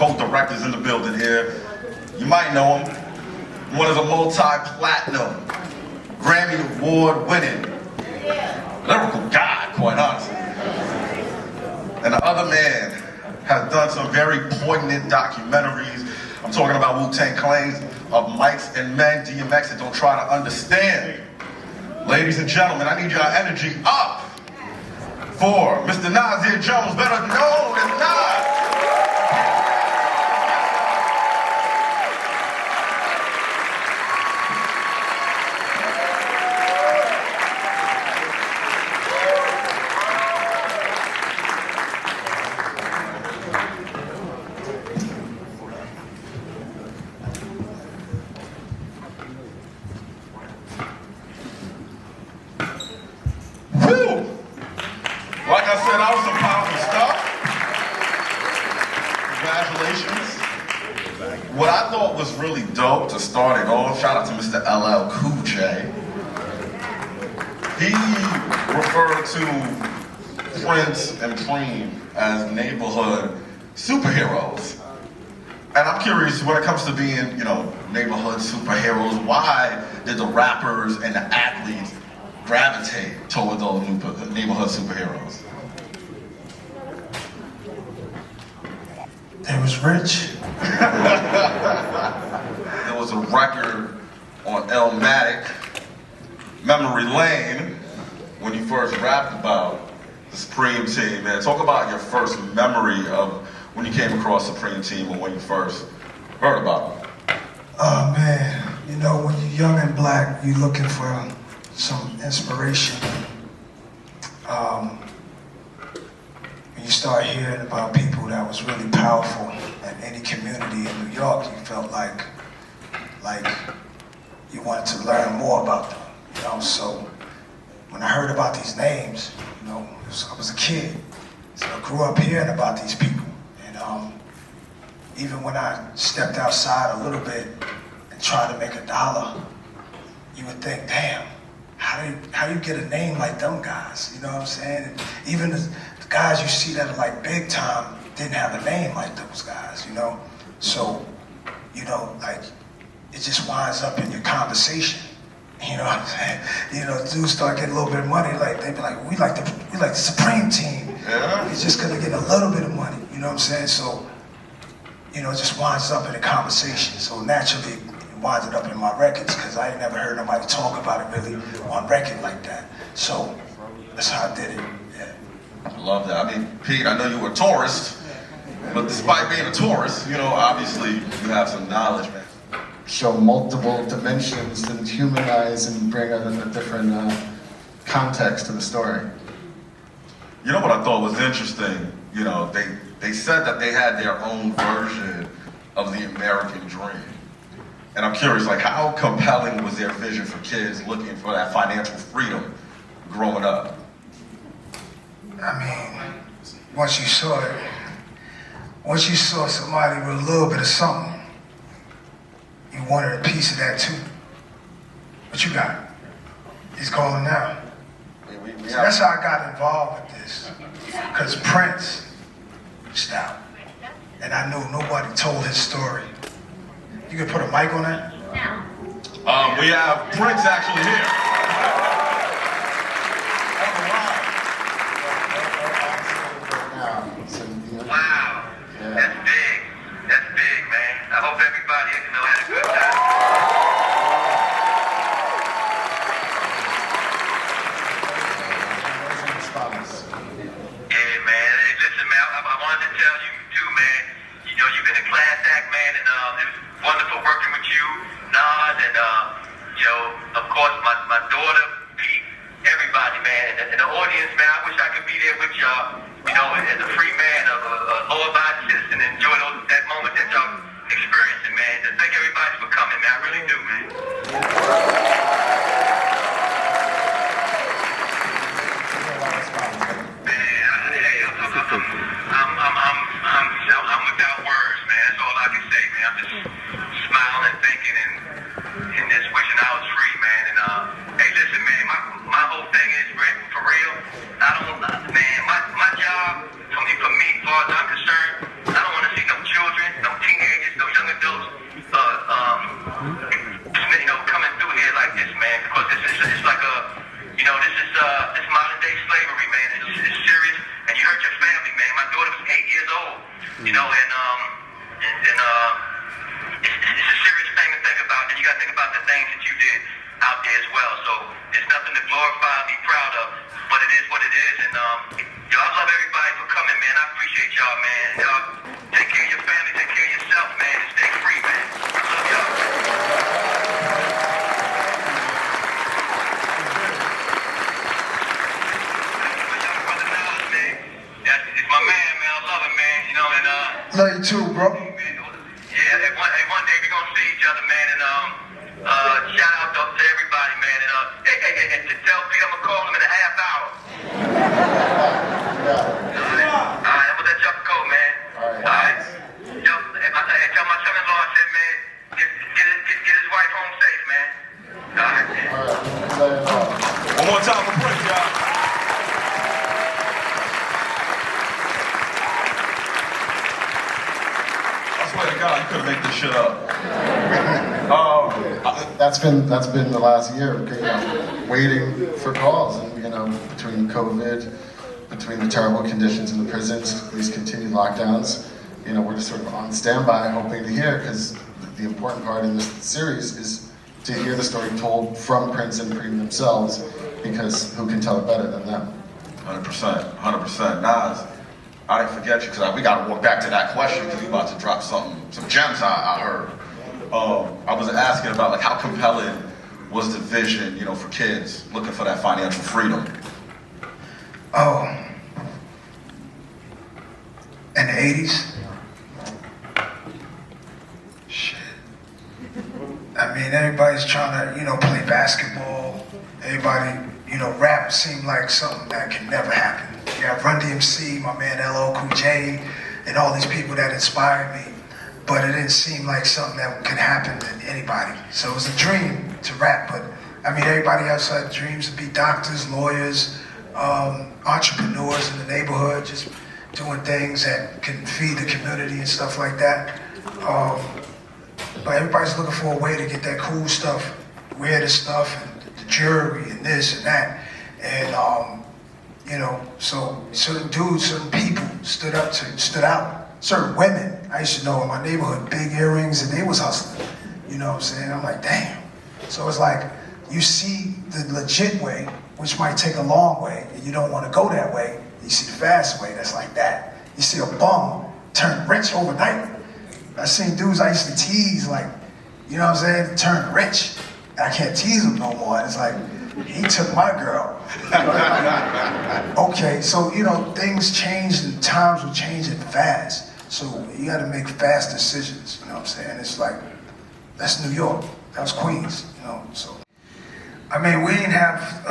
co-directors in the building here. You might know him. One of the multi-platinum, Grammy Award-winning lyrical god, quite honestly. And the other man has done some very poignant documentaries. I'm talking about Wu-Tang Claims of Mics and Men, DMX, that don't try to understand. Ladies and gentlemen, I need your energy up for Mr. Nasir Jones, better known as Nas. Like I said, that was some powerful stuff. Congratulations. What I thought was really dope to start it off, shout out to Mr. LL Cool J. He referred to Prince and Preem as neighborhood superheroes. And I'm curious, when it comes to being, neighborhood superheroes, why did the rappers and the athletes gravitate toward those neighborhood superheroes? They was rich. There was a record on Illmatic, Memory Lane, when you first rapped about the Supreme Team. Man, talk about your first memory of when you came across Supreme Team or when you first heard about them. Oh man, when you're young and black, you're looking for some inspiration. When you start hearing about people that was really powerful in any community in New York, you felt like you wanted to learn more about them. So when I heard about these names, I was a kid, so I grew up hearing about these people. And even when I stepped outside a little bit and tried to make $1, you would think, damn, how do you get a name like them guys? You know what I'm saying? And even the guys you see that are like big time didn't have a name like those guys, So, it just winds up in your conversation. You know what I'm saying? Dudes start getting a little bit of money, they be like, we like the Supreme Team. Yeah. It's just because they're getting a little bit of money. You know what I'm saying? So, it just winds up in a conversation. So naturally, winded up in my records because I ain't never heard nobody talk about it really on record like that. So that's how I did it. Yeah. I love that. I mean, Pete, I know you were a tourist, but despite being a tourist, obviously you have some knowledge, man. Show multiple dimensions and humanize and bring a different context to the story. You know what I thought was interesting? They said that they had their own version of the American dream. And I'm curious, how compelling was their vision for kids looking for that financial freedom growing up? I mean, once you saw somebody with a little bit of something, you wanted a piece of that too. What you got? He's calling now. So that's how I got involved with this. Because Prince reached out. And I knew nobody told his story. You can put a mic on that? We have Prince actually here. Wow, that's big. That's big, man. I hope everybody, had a good time. Yeah, man. Hey, listen, man. I wanted to tell you too, man. You've been a class act, man, and it was wonderful working with you, Nas, and of course my daughter, Pete, everybody, man, and the audience, man. I wish I could be there with y'all, as a free man, a law-abiding citizen, and enjoy that moment that y'all experiencing, man. Just thank everybody for coming, man. I really do, man. I'm without words, man. That's all I can say, man. I'm just smiling, thinking, and just wishing I was free, man. And hey, listen, man. My whole thing is, for real. Man. My job, for me, as far as I'm concerned, I don't want to see no children. you know, and it's a serious thing to think about, and you got to think about the things that you did out there as well. So it's nothing to glorify, be proud of, but it is what it is. And y'all, I love everybody for coming, man. I appreciate y'all, man. Y'all take care of your family, take care of yourself, man, and stay free, man. I love y'all. My young brother Nas, man, it's my man, man. I love him, man. You know, and Love you too, bro. yeah, one day we're gonna see each other, man, and shout out to everybody, man, and and to tell Pete I'm gonna call him in a half hour. All right, I'm gonna let y'all go, man. All right. Tell my son-in-law I said, man, get his wife home safe, man. All right, man. One more time for Prince, y'all. I swear to God, you couldn't make this shit up. That's been the last year, waiting for calls, and between COVID, between the terrible conditions in the prisons, these continued lockdowns, we're just sort of on standby, hoping to hear, because the important part in this series is to hear the story told from Prince and Preem themselves, because who can tell it better than them? 100%. Nas, I didn't forget you, because we got to walk back to that question, because you about to drop some gems I heard. I was asking about how compelling was the vision, for kids looking for that financial freedom. Oh, in the 80s? Shit. I mean, everybody's trying to, play basketball. Everybody, rap seemed like something that can never happen. You have Run DMC, my man LL Cool J, and all these people that inspired me. But it didn't seem like something that could happen to anybody. So it was a dream to rap, but I mean, everybody else had dreams to be doctors, lawyers, entrepreneurs in the neighborhood, just doing things that can feed the community and stuff like that. But everybody's looking for a way to get that cool stuff, wear the stuff, and the jewelry, and this and that. And, so certain dudes, certain people stood out. Certain women, I used to know in my neighborhood, big earrings, and they was hustling. You know what I'm saying? I'm like, damn. So it's like, you see the legit way, which might take a long way, and you don't want to go that way. You see the fast way, that's like that. You see a bum turn rich overnight. I seen dudes I used to tease, you know what I'm saying, turn rich. I can't tease them no more. It's like, he took my girl. Okay, so, things changed and times were changing fast. So you gotta make fast decisions, you know what I'm saying? It's like, that's New York, that was Queens, so. I mean, we didn't have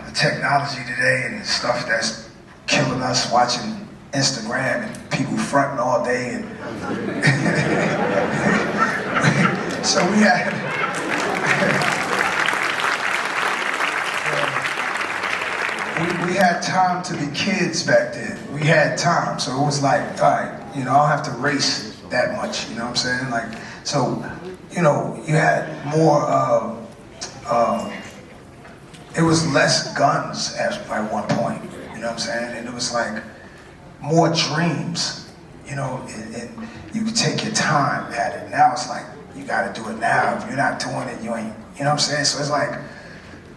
the technology today and stuff that's killing us, watching Instagram and people fronting all day. And so we had time to be kids back then. We had time, so it was like, all right, I don't have to race that much, you know what I'm saying? So, you had more, it was less guns at one point, you know what I'm saying? And it was more dreams, and you could take your time at it. Now it's like, you gotta do it now. If you're not doing it, you ain't, you know what I'm saying? So it's like,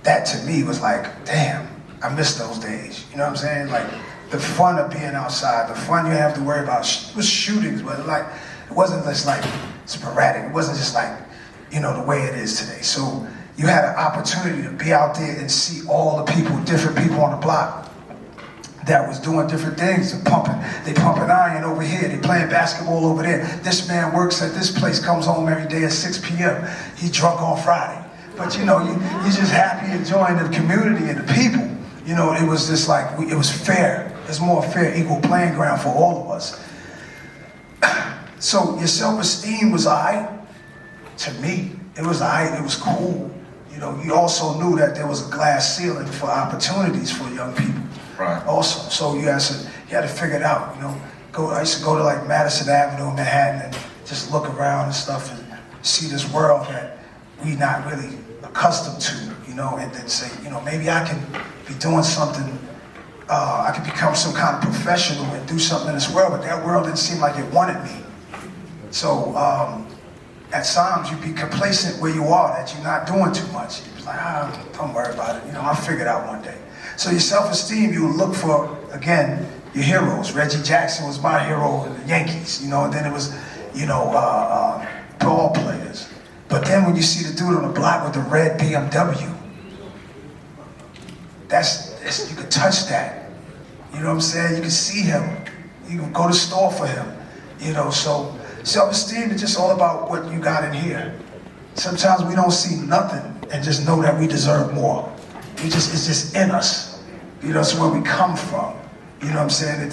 that to me was like, damn, I miss those days, you know what I'm saying? The fun of being outside, the fun you didn't have to worry about, was shootings, but it wasn't just sporadic. It wasn't just the way it is today. So you had an opportunity to be out there and see all the people, different people on the block that was doing different things. They pumping iron over here, they playing basketball over there. This man works at this place, comes home every day at 6 p.m. He drunk on Friday. But you're just happy enjoying the community and the people. It was just it was fair. It's more fair, equal playing ground for all of us. So your self-esteem was alright. To me, it was alright, it was cool. You also knew that there was a glass ceiling for opportunities for young people. Right. Also, so you had to figure it out. I used to go to Madison Avenue in Manhattan and just look around and stuff and see this world that we not really accustomed to. And then say, maybe I can be doing something I could become some kind of professional and do something in this world, but that world didn't seem like it wanted me. So at times you'd be complacent where you are, that you're not doing too much. You'd be like, don't worry about it. I'll figure it out one day. So your self-esteem, you would look for, again, your heroes. Reggie Jackson was my hero in the Yankees, and then it was, ball players. But then when you see the dude on the block with the red BMW, you can touch that. You know what I'm saying? You can see him. You can go to the store for him. So self-esteem is just all about what you got in here. Sometimes we don't see nothing and just know that we deserve more. It's just in us. It's where we come from. You know what I'm saying?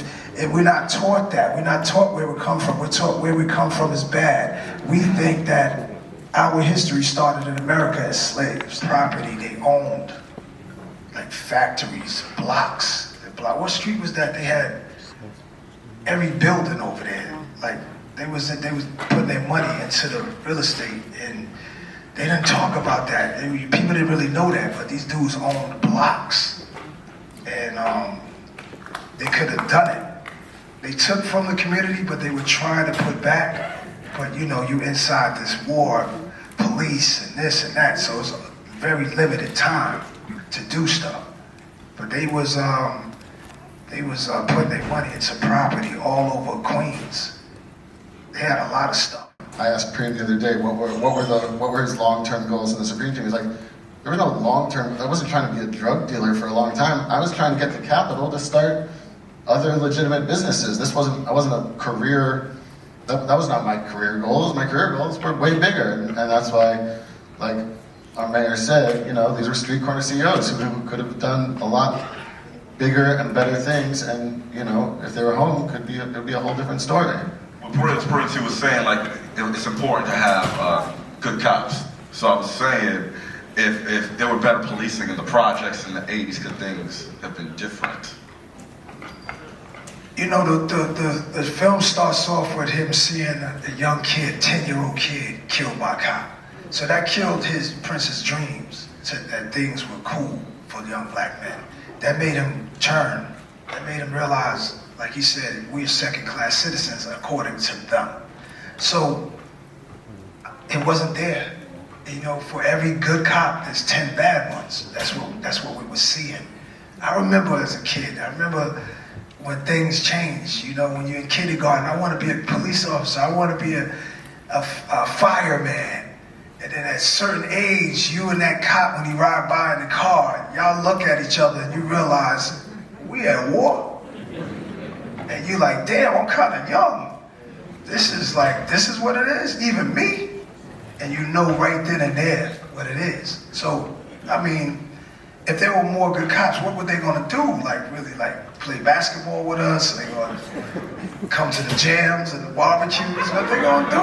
We're not taught that. We're not taught where we come from. We're taught where we come from is bad. We think that our history started in America as slaves. Property they owned, like factories, blocks. What street was that? They had every building over there. Like they was putting their money into the real estate, and they didn't talk about that. People didn't really know that, but these dudes owned blocks, and they could have done it. They took from the community, but they were trying to put back. But you inside this war, police and this and that, so it's a very limited time to do stuff. But they was putting their money into property all over Queens. They had a lot of stuff. I asked Preem the other day what were his long-term goals in the Supreme Team. He's like, there were no long-term. I wasn't trying to be a drug dealer for a long time. I was trying to get the capital to start other legitimate businesses. I wasn't a career. That was not my career goals. My career goals were way bigger, and that's why, like our mayor said, these were street corner CEOs who could have done a lot bigger and better things, and if they were home, it would be a whole different story. Well, Prince, he was saying like it's important to have good cops. So I was saying if there were better policing in the projects in the 80s, could things have been different? The film starts off with him seeing a young kid, 10-year-old kid, killed by a cop. So that killed Prince's dreams, that things were cool for young black men. That made him turn. That made him realize, like he said, we're second-class citizens according to them. So it wasn't there. For every good cop, there's 10 bad ones. That's what we were seeing. I remember as a kid. I remember when things changed. When you're in kindergarten, I want to be a police officer. I want to be a fireman. And then at a certain age, you and that cop, when you ride by in the car, y'all look at each other and you realize, we at war. And you're like, damn, I'm kind of young. This is what it is, even me. And you know right then and there what it is. So, if there were more good cops, what were they gonna do? Really play basketball with us? Are they gonna come to the jams and the barbecues? What they gonna do?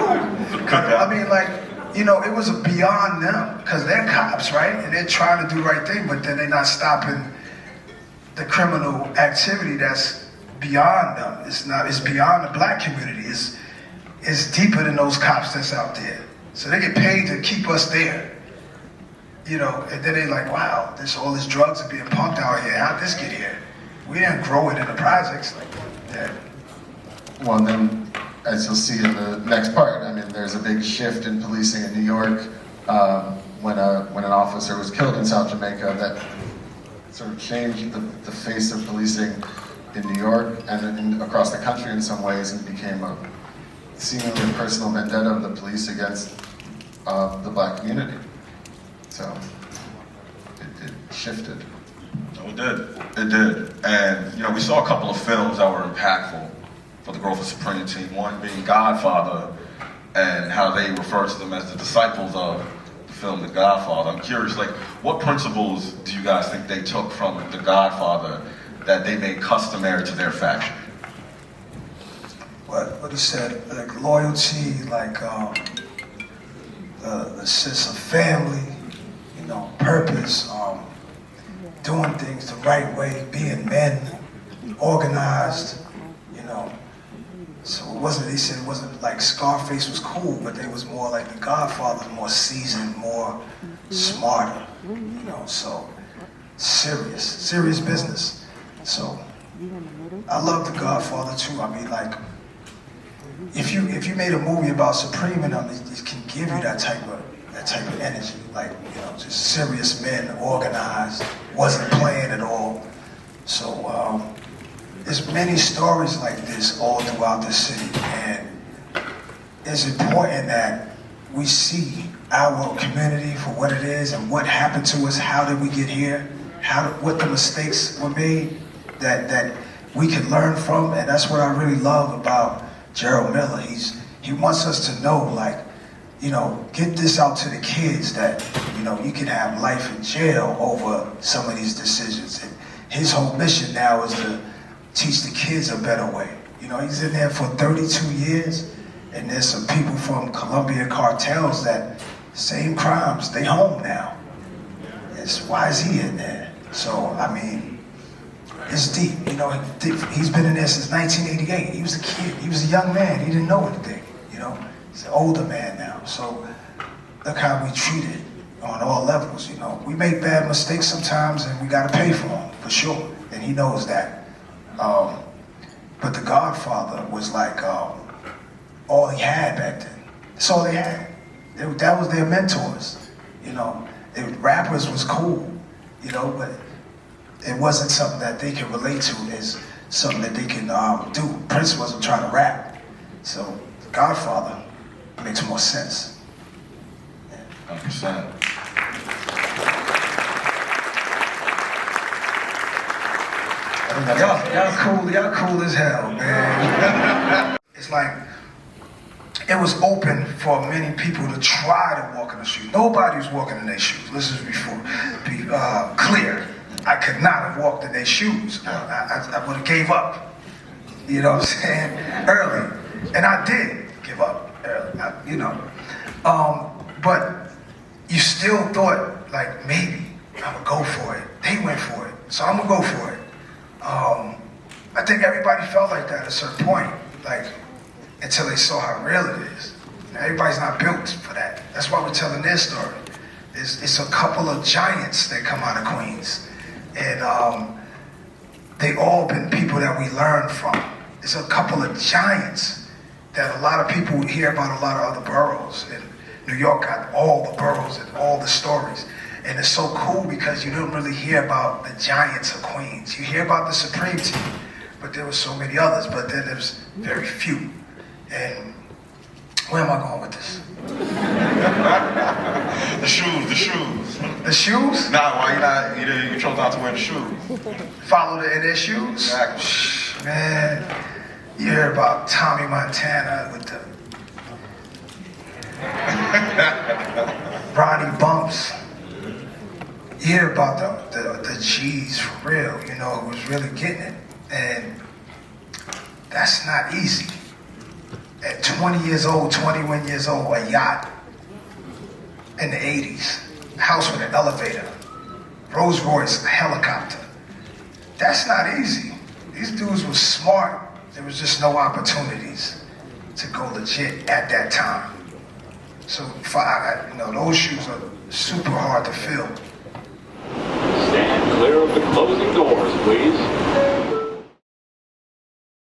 It was beyond them, because they're cops, right? And they're trying to do the right thing, but then they're not stopping the criminal activity that's beyond them. It's beyond the black community. It's deeper than those cops that's out there. So they get paid to keep us there. And then they like, wow, all this drugs are being pumped out here. How'd this get here? We didn't grow it in the projects like that. Well, and then, as you'll see in the next part, there's a big shift in policing in New York when an officer was killed in South Jamaica that sort of changed the face of policing in New York and across the country in some ways, and became a seemingly personal vendetta of the police against the black community. So it shifted. No, it did. And we saw a couple of films that were impactful for the growth of Supreme Team. One being Godfather, and how they refer to them as the disciples of the film The Godfather. I'm curious, what principles do you guys think they took from The Godfather that they made customary to their faction? What he said, loyalty, the sense of family, purpose, doing things the right way, being men, organized, So he said it wasn't like Scarface was cool, but they was more like The Godfather, more seasoned, more smarter, so serious business. So I love The Godfather too. I mean, like, if you made a movie about Supreme and them, it can give you that type of energy. Like, you know, just serious men, organized, wasn't playing at all. So there's many stories like this all throughout the city, and it's important that we see our community for what it is and what happened to us. How did we get here? What the mistakes were made that we can learn from, and that's what I really love about Gerald Miller. He wants us to know, like, you know, get this out to the kids that, you know, you can have life in jail over some of these decisions. And his whole mission now is to teach the kids a better way. You know, he's in there for 32 years, and there's some people from Colombia cartels that same crimes, they home now. Why is he in there? So, I mean, it's deep. You know, he's been in there since 1988. He was a kid. He was a young man. He didn't know anything, you know. He's an older man now. So look how we treat it on all levels, you know. We make bad mistakes sometimes, and we got to pay for them, for sure. And he knows that. But The Godfather was like all he had back then. That's all they had. That was their mentors, you know. Rappers was cool, you know, but it wasn't something that they could relate to as something that they can do. Prince wasn't trying to rap. So Godfather makes more sense. 100%. Y'all cool as hell, man. It's like, it was open for many people to try to walk in the shoes. Nobody was walking in their shoes. Let's just be clear. I could not have walked in their shoes. I would have gave up. You know what I'm saying? Early. And I did give up early, you know. But you still thought, like, maybe I'm going to go for it. They went for it, so I'm going to go for it. I think everybody felt like that at a certain point, like, until they saw how real it is. Everybody's not built for that. That's why we're telling their story. It's a couple of giants that come out of Queens. And they all been people that we learned from. It's a couple of giants that a lot of people hear about a lot of other boroughs. And New York got all the boroughs and all the stories. And it's so cool because you don't really hear about the giants of Queens. You hear about the Supreme team, but there were so many others, but then there's very few. And where am I going with this? The shoes. The shoes? Nah, why you chose not to wear the shoes? Follow in their shoes? Exactly. Man, you hear about Tommy Montana with the Ronnie Bumps. You hear about the G's for real, you know, who was really getting it. And that's not easy. At 20 years old, 21 years old, a yacht in the 80s, house with an elevator, Rolls Royce, a helicopter. That's not easy. These dudes were smart. There was just no opportunities to go legit at that time. So, you know, those shoes are super hard to fill. Stand clear of the closing doors, please.